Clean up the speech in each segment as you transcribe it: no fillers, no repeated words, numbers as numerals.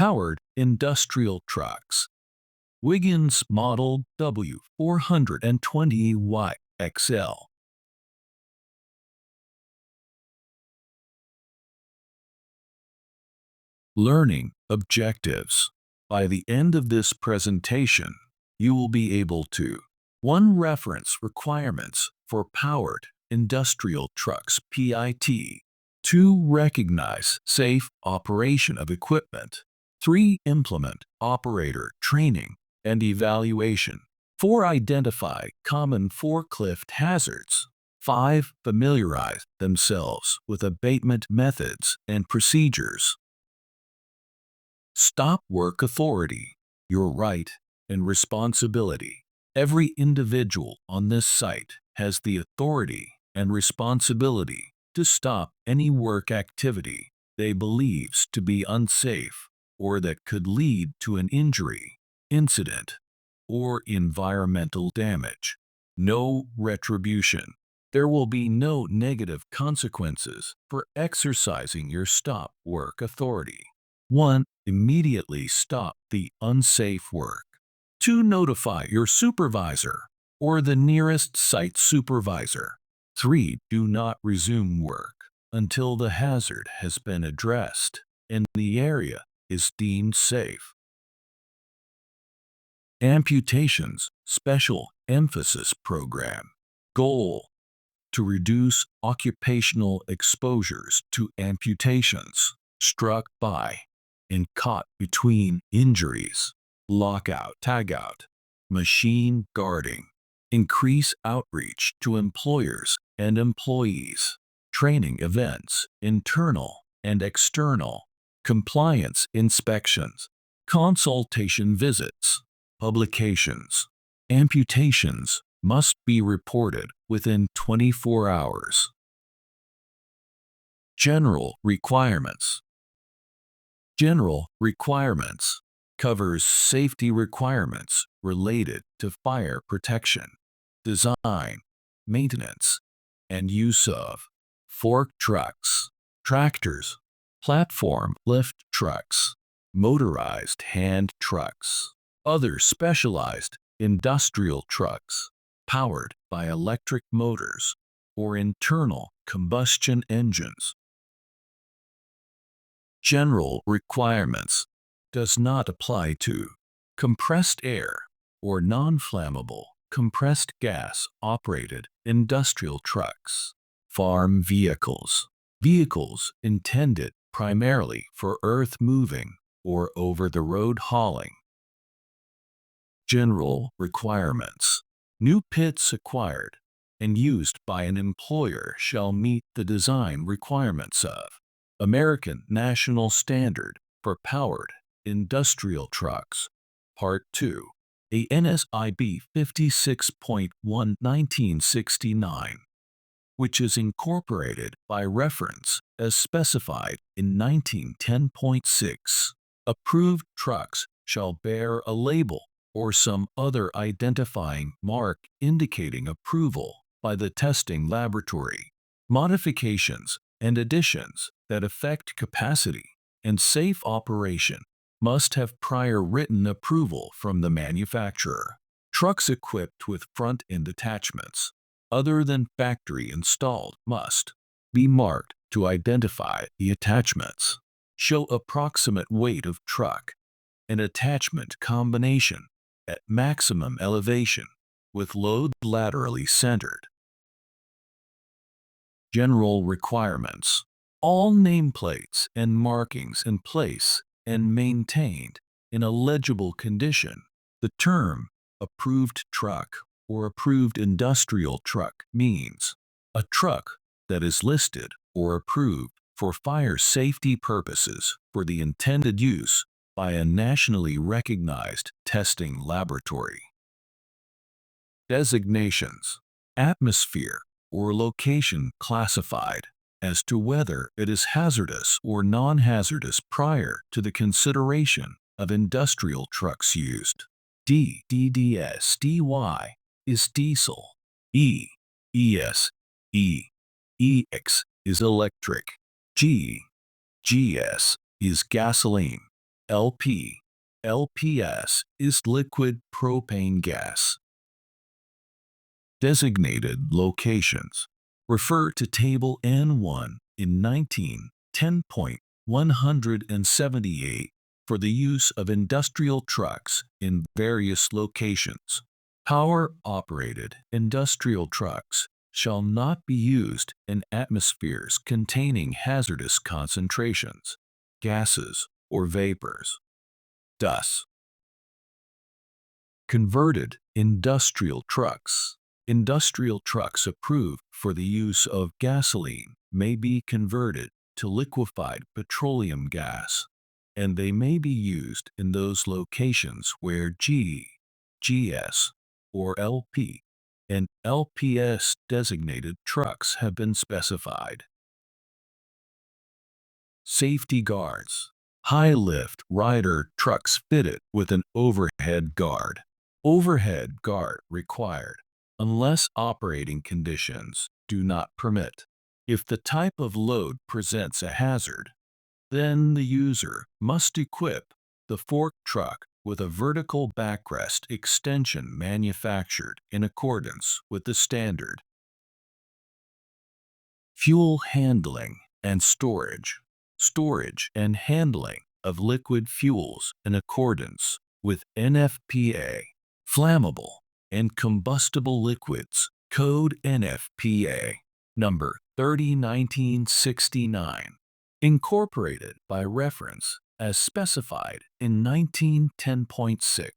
Powered industrial trucks. Wiggins Model W420YXL. Learning objectives. By the end of this presentation, you will be able to 1. Reference requirements for powered industrial trucks PIT. 2. Recognize safe operation of equipment. 3. Implement operator training and evaluation. 4. Identify common forklift hazards. 5. Familiarize themselves with abatement methods and procedures. Stop work authority, your right and responsibility. Every individual on this site has the authority and responsibility to stop any work activity they believes to be unsafe or that could lead to an injury, incident, or environmental damage. No retribution. There will be no negative consequences for exercising your stop work authority. 1. Immediately stop the unsafe work. 2. Notify your supervisor or the nearest site supervisor. 3. Do not resume work until the hazard has been addressed and the area is deemed safe. Amputations Special Emphasis Program. Goal: to reduce occupational exposures to amputations struck by and caught between injuries, lockout, tagout, machine guarding. Increase outreach to employers and employees, training events, internal and external, compliance inspections, consultation visits, publications. Amputations must be reported within 24 hours. General requirements. General requirements covers safety requirements related to fire protection, design, maintenance, and use of fork trucks, tractors, platform lift trucks, motorized hand trucks, other specialized industrial trucks powered by electric motors or internal combustion engines. General requirements does not apply to compressed air or non-flammable compressed gas operated industrial trucks, farm vehicles, vehicles intended primarily for earth moving or over-the-road hauling. General requirements. New pits acquired and used by an employer shall meet the design requirements of American National Standard for Powered Industrial Trucks, Part 2, ANSIB 56.1/1969, which is incorporated by reference as specified in 1910.6. Approved trucks shall bear a label or some other identifying mark indicating approval by the testing laboratory. Modifications and additions that affect capacity and safe operation must have prior written approval from the manufacturer. Trucks equipped with front-end attachments other than factory-installed must be marked to identify the attachments, show approximate weight of truck, and attachment combination at maximum elevation with load laterally centered. General requirements. All nameplates and markings in place and maintained in a legible condition. The term approved truck or approved industrial truck means a truck that is listed or approved for fire safety purposes for the intended use by a nationally recognized testing laboratory. Designations. Atmosphere or location classified as to whether it is hazardous or non-hazardous prior to the consideration of industrial trucks used. D. DDS DY is diesel. E. ES E. EX is electric. G. GS is gasoline. LP. LPS is liquid propane gas. Designated locations. Refer to Table N1 in 1910.178 for the use of industrial trucks in various locations. Power-operated industrial trucks shall not be used in atmospheres containing hazardous concentrations, gases, or vapors. DUS. Converted industrial trucks. Industrial trucks approved for the use of gasoline may be converted to liquefied petroleum gas, and they may be used in those locations where G, GS, or LP and LPS designated trucks have been specified. Safety guards. High-lift rider trucks fitted with an overhead guard. Overhead guard required unless operating conditions do not permit. If the type of load presents a hazard, then the user must equip the fork truck with a vertical backrest extension manufactured in accordance with the standard. Fuel handling and storage. Storage and handling of liquid fuels in accordance with NFPA. Flammable and combustible liquids, code NFPA, number 301969, incorporated by reference as specified in 1910.6.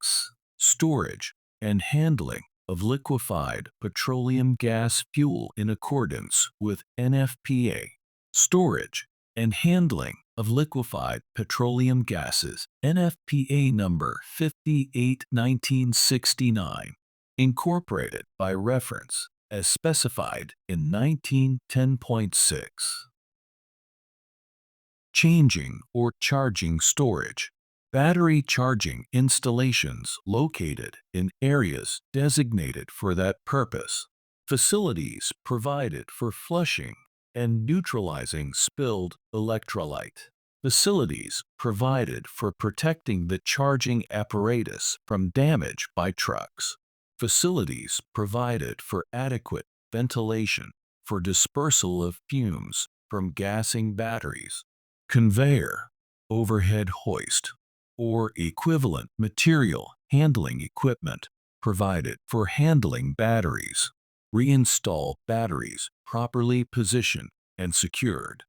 Storage and handling of liquefied petroleum gas fuel in accordance with NFPA. Storage and handling of liquefied petroleum gases, NFPA number 581969, incorporated by reference as specified in 1910.6. Changing or charging storage. Battery charging installations located in areas designated for that purpose. Facilities provided for flushing and neutralizing spilled electrolyte. Facilities provided for protecting the charging apparatus from damage by trucks. Facilities provided for adequate ventilation for dispersal of fumes from gassing batteries. Conveyor, overhead hoist, or equivalent material handling equipment provided for handling batteries. Reinstall batteries properly positioned and secured.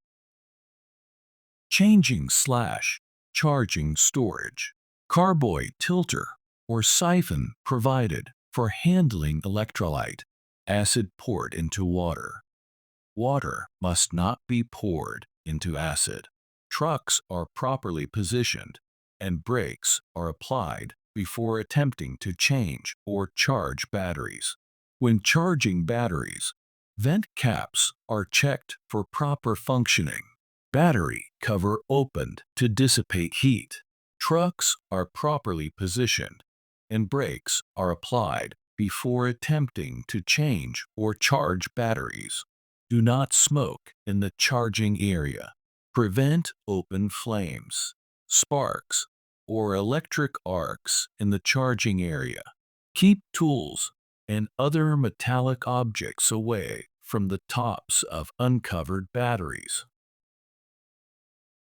Changing/charging storage. Carboy tilter or siphon provided for handling electrolyte. Acid poured into water. Water must not be poured into acid. Trucks are properly positioned and brakes are applied before attempting to change or charge batteries. When charging batteries, vent caps are checked for proper functioning. Battery cover opened to dissipate heat. Trucks are properly positioned and brakes are applied before attempting to change or charge batteries. Do not smoke in the charging area. Prevent open flames, sparks, or electric arcs in the charging area. Keep tools and other metallic objects away from the tops of uncovered batteries.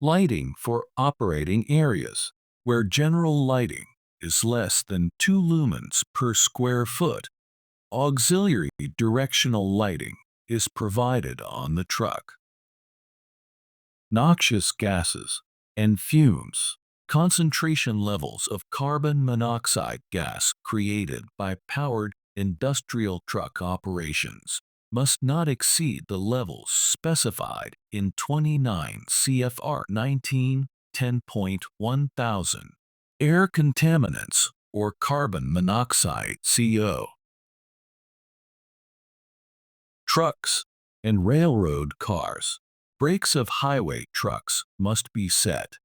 Lighting for operating areas, where general lighting is less than 2 lumens per square foot. Auxiliary directional lighting is provided on the truck. Noxious gases and fumes. Concentration levels of carbon monoxide gas created by powered industrial truck operations must not exceed the levels specified in 29 CFR 1910.1000. Air contaminants or carbon monoxide CO. Trucks and railroad cars. Brakes of highway trucks must be set,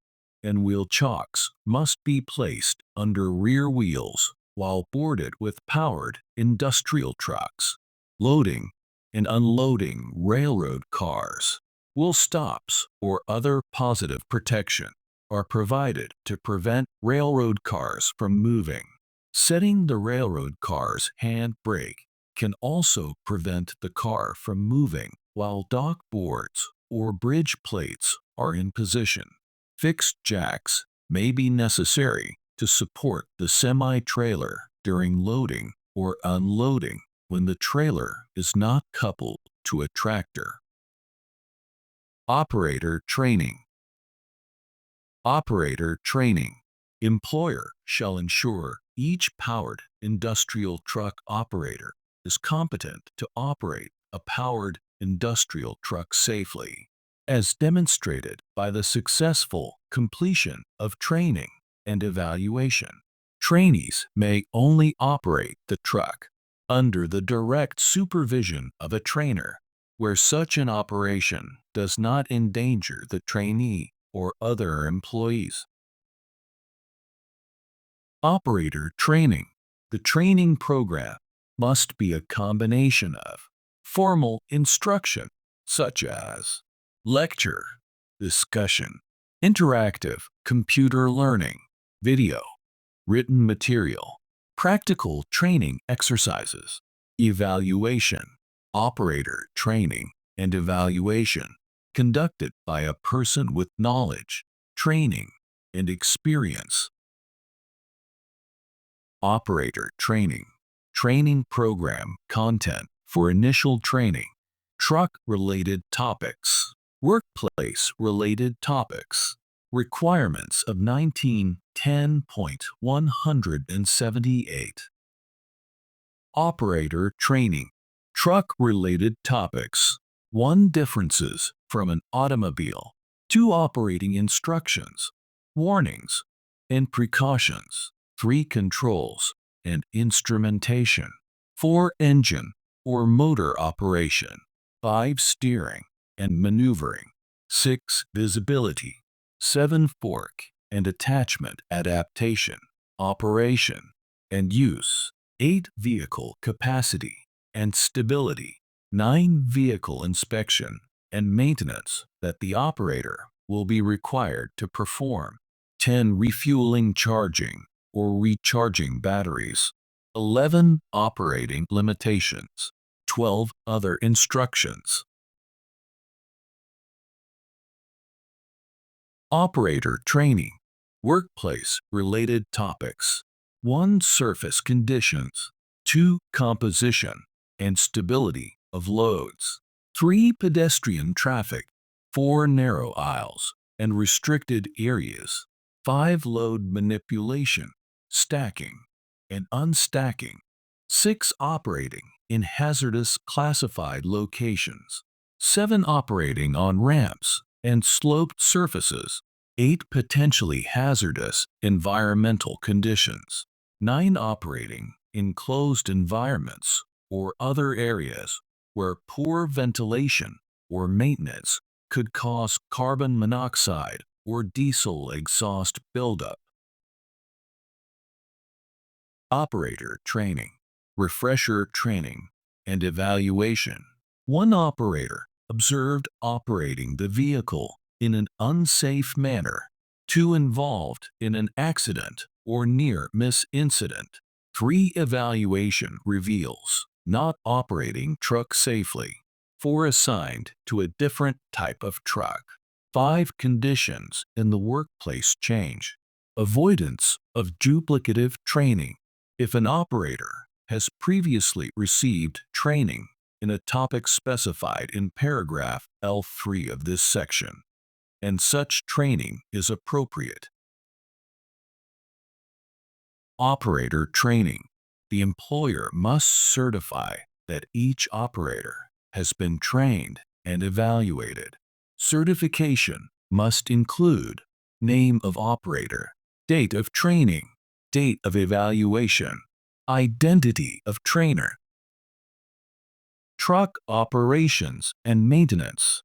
and wheel chocks must be placed under rear wheels while boarded with powered industrial trucks. Loading and unloading railroad cars. Wheel stops or other positive protection are provided to prevent railroad cars from moving. Setting the railroad car's handbrake can also prevent the car from moving while dock boards or bridge plates are in position. Fixed jacks may be necessary to support the semi-trailer during loading or unloading when the trailer is not coupled to a tractor. Operator training. Operator training. Employer shall ensure each powered industrial truck operator is competent to operate a powered industrial truck safely, as demonstrated by the successful completion of training and evaluation. Trainees may only operate the truck under the direct supervision of a trainer, where such an operation does not endanger the trainee or other employees. Operator training. The training program must be a combination of formal instruction, such as lecture, discussion, interactive computer learning, video, written material, practical training exercises, evaluation, operator training and evaluation conducted by a person with knowledge, training, and experience. Operator training. Training program content for initial training. Truck-related topics. Workplace-related topics. Requirements of 1910.178. Operator training. Truck-related topics. 1. Differences from an automobile. 2. Operating instructions, warnings, and precautions. 3. Controls and instrumentation. 4. Engine or motor operation. 5. Steering and maneuvering. 6. Visibility. 7. Fork and attachment adaptation, operation, and use. 8. Vehicle capacity and stability. 9. Vehicle inspection and maintenance that the operator will be required to perform. 10. Refueling, charging, or recharging batteries. 11. Operating limitations. 12. Other instructions. Operator training. Workplace-related topics. 1. Surface conditions. 2. Composition and stability of loads. 3. Pedestrian traffic. 4. Narrow aisles and restricted areas. 5. Load manipulation, stacking, and unstacking. 6. Operating in hazardous classified locations. 7. Operating on ramps and sloped surfaces. 8. Potentially hazardous environmental conditions. 9. Operating in closed environments or other areas where poor ventilation or maintenance could cause carbon monoxide or diesel exhaust buildup. Operator training, refresher training, and evaluation. 1. Operator observed operating the vehicle in an unsafe manner. 2. Involved in an accident or near-miss incident. 3. Evaluation reveals not operating truck safely. 4. Assigned to a different type of truck. 5. Conditions in the workplace change. Avoidance of duplicative training. If an operator has previously received training in a topic specified in paragraph L3 of this section, and such training is appropriate. Operator training. The employer must certify that each operator has been trained and evaluated. Certification must include name of operator, date of training, date of evaluation, identity of trainer. Truck operations and maintenance.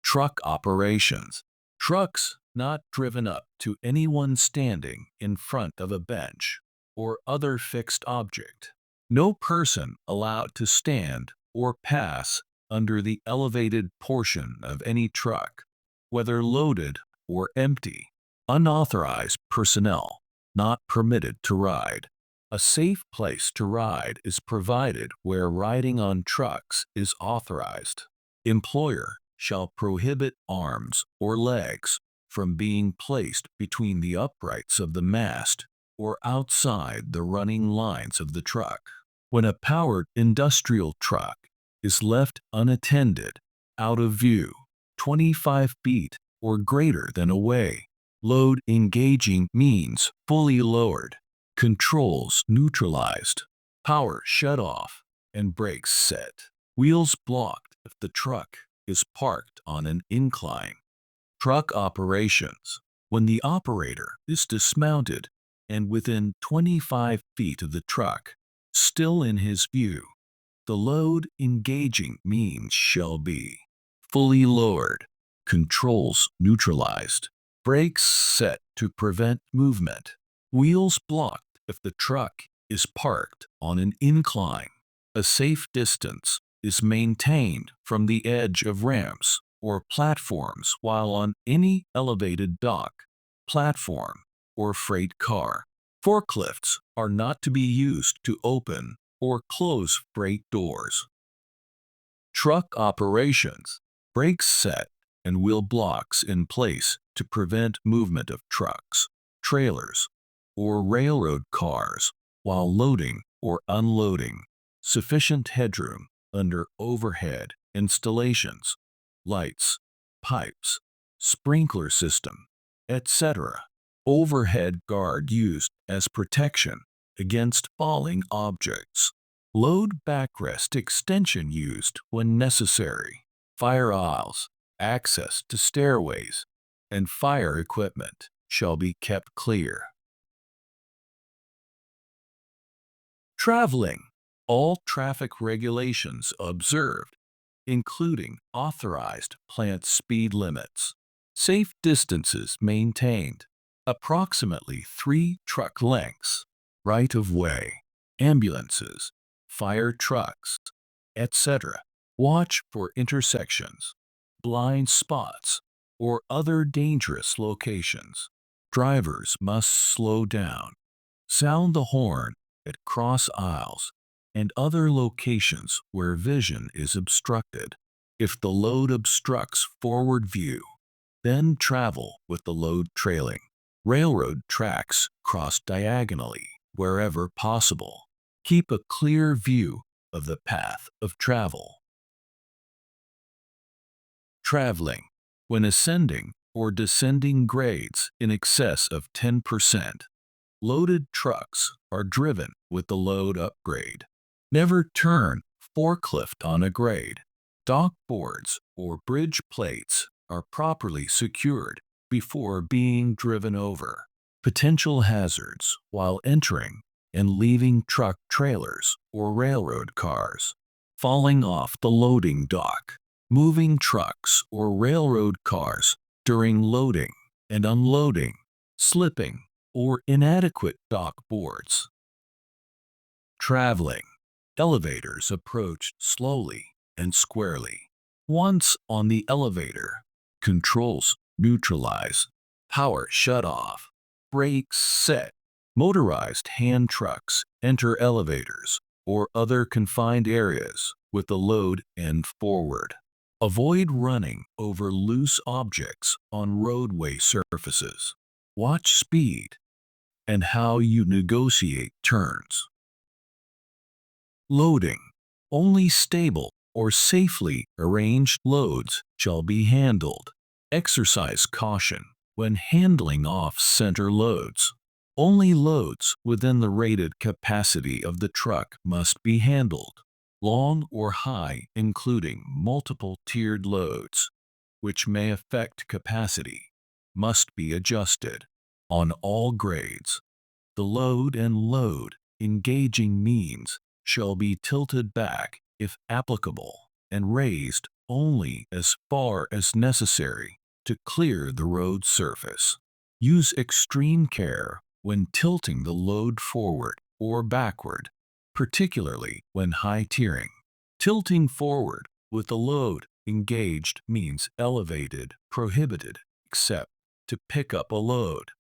Truck operations. Trucks not driven up to anyone standing in front of a bench or other fixed object. No person allowed to stand or pass under the elevated portion of any truck. whether loaded or empty. Unauthorized personnel not permitted to ride. A safe place to ride is provided where riding on trucks is authorized. Employer shall prohibit arms or legs from being placed between the uprights of the mast or outside the running lines of the truck. When a powered industrial truck is left unattended, out of view, 25 feet or greater than away, load engaging means fully lowered, controls neutralized, power shut off, and brakes set. Wheels blocked if the truck is parked on an incline. Truck operations. When the operator is dismounted and within 25 feet of the truck, still in his view, the load engaging means shall be fully lowered, controls neutralized, brakes set to prevent movement, wheels blocked if the truck is parked on an incline. A safe distance is maintained from the edge of ramps or platforms while on any elevated dock, platform, or freight car. Forklifts are not to be used to open or close freight doors. Truck operations. Brakes set and wheel blocks in place to prevent movement of trucks, trailers, or railroad cars while loading or unloading. Sufficient headroom under overhead installations, lights, pipes, sprinkler system, etc. Overhead guard used as protection against falling objects. Load backrest extension used when necessary. Fire aisles, access to stairways, and fire equipment shall be kept clear. Traveling. All traffic regulations observed, including authorized plant speed limits. Safe distances maintained. Approximately 3 truck lengths. Right-of-way. Ambulances, fire trucks, etc. Watch for intersections, blind spots, or other dangerous locations. Drivers must slow down. Sound the horn at cross aisles and other locations where vision is obstructed. If the load obstructs forward view, then travel with the load trailing. Railroad tracks cross diagonally wherever possible. Keep a clear view of the path of travel. Traveling. When ascending or descending grades in excess of 10%, loaded trucks are driven with the load upgrade. Never turn forklift on a grade. Dock boards or bridge plates are properly secured before being driven over. Potential hazards while entering and leaving truck trailers or railroad cars. Falling off the loading dock. Moving trucks or railroad cars during loading and unloading. Slipping or inadequate dock boards. Traveling. Elevators approach slowly and squarely. Once on the elevator, controls neutralize, power shut off, brakes set. Motorized hand trucks enter elevators or other confined areas with the load end forward. Avoid running over loose objects on roadway surfaces. Watch speed and how you negotiate turns. Loading. Only stable or safely arranged loads shall be handled. Exercise caution when handling off-center loads. Only loads within the rated capacity of the truck must be handled. Long or high, including multiple tiered loads, which may affect capacity, must be adjusted. On all grades, the load and load engaging means shall be tilted back if applicable and raised only as far as necessary to clear the road surface. Use extreme care when tilting the load forward or backward, particularly when high tiering. Tilting forward with the load Engaged means elevated, prohibited, except to pick up a load.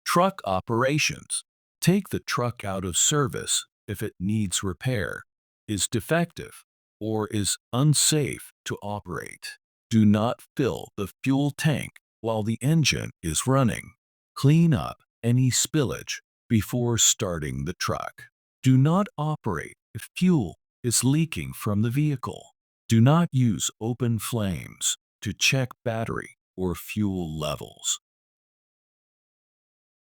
Truck operations. Take the truck out of service if it needs repair, is defective, or is unsafe to operate. Do not fill the fuel tank while the engine is running. Clean up any spillage before starting the truck. Do not operate if fuel is leaking from the vehicle. Do not use open flames to check battery or fuel levels.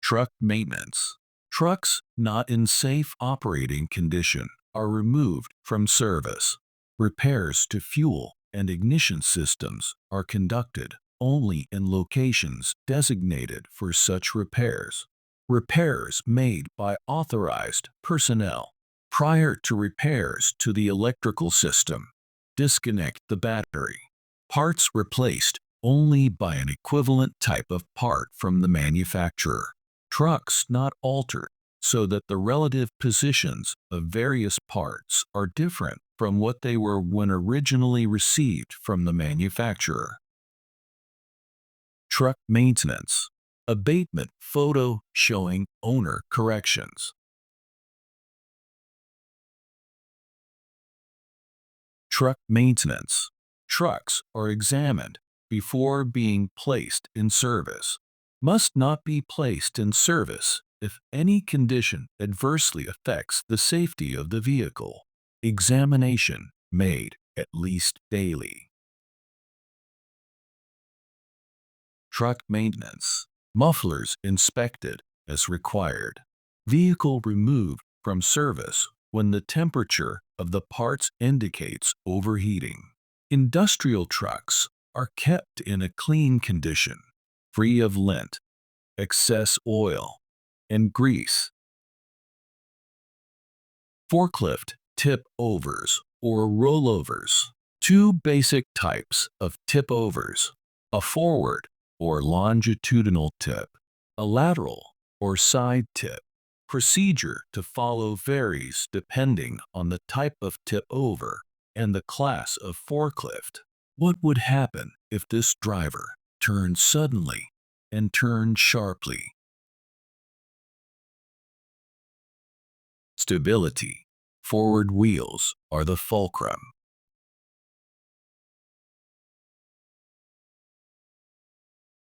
Truck maintenance. Trucks not in safe operating condition are removed from service. Repairs to fuel and ignition systems are conducted only in locations designated for such repairs. Repairs made by authorized personnel. Prior to repairs to the electrical system, disconnect the battery. Parts replaced only by an equivalent type of part from the manufacturer. Trucks not altered so that the relative positions of various parts are different from what they were when originally received from the manufacturer. Truck maintenance. Abatement photo showing owner corrections. Truck maintenance. Trucks are examined before being placed in service. Must not be placed in service if any condition adversely affects the safety of the vehicle. Examination made at least daily. Truck maintenance. Mufflers inspected as required. Vehicle removed from service when the temperature of the parts indicates overheating. Industrial trucks are kept in a clean condition, free of lint, excess oil, and grease. Forklift tip-overs or rollovers. Two basic types of tip-overs: a forward or longitudinal tip, a lateral or side tip. Procedure to follow varies depending on the type of tip-over and the class of forklift. What would happen if this driver turned suddenly and turned sharply? Stability. Forward wheels are the fulcrum.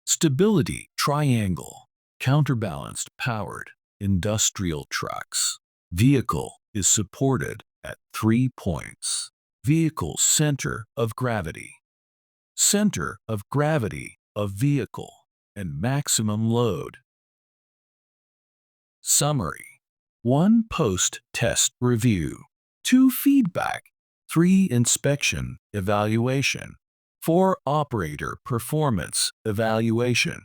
Stability triangle. Counterbalanced powered industrial trucks. Vehicle is supported at 3 points. Vehicle center of gravity. Center of gravity of vehicle and maximum load. Summary. 1 post-test review. 2 feedback. 3 inspection evaluation. 4 operator performance evaluation.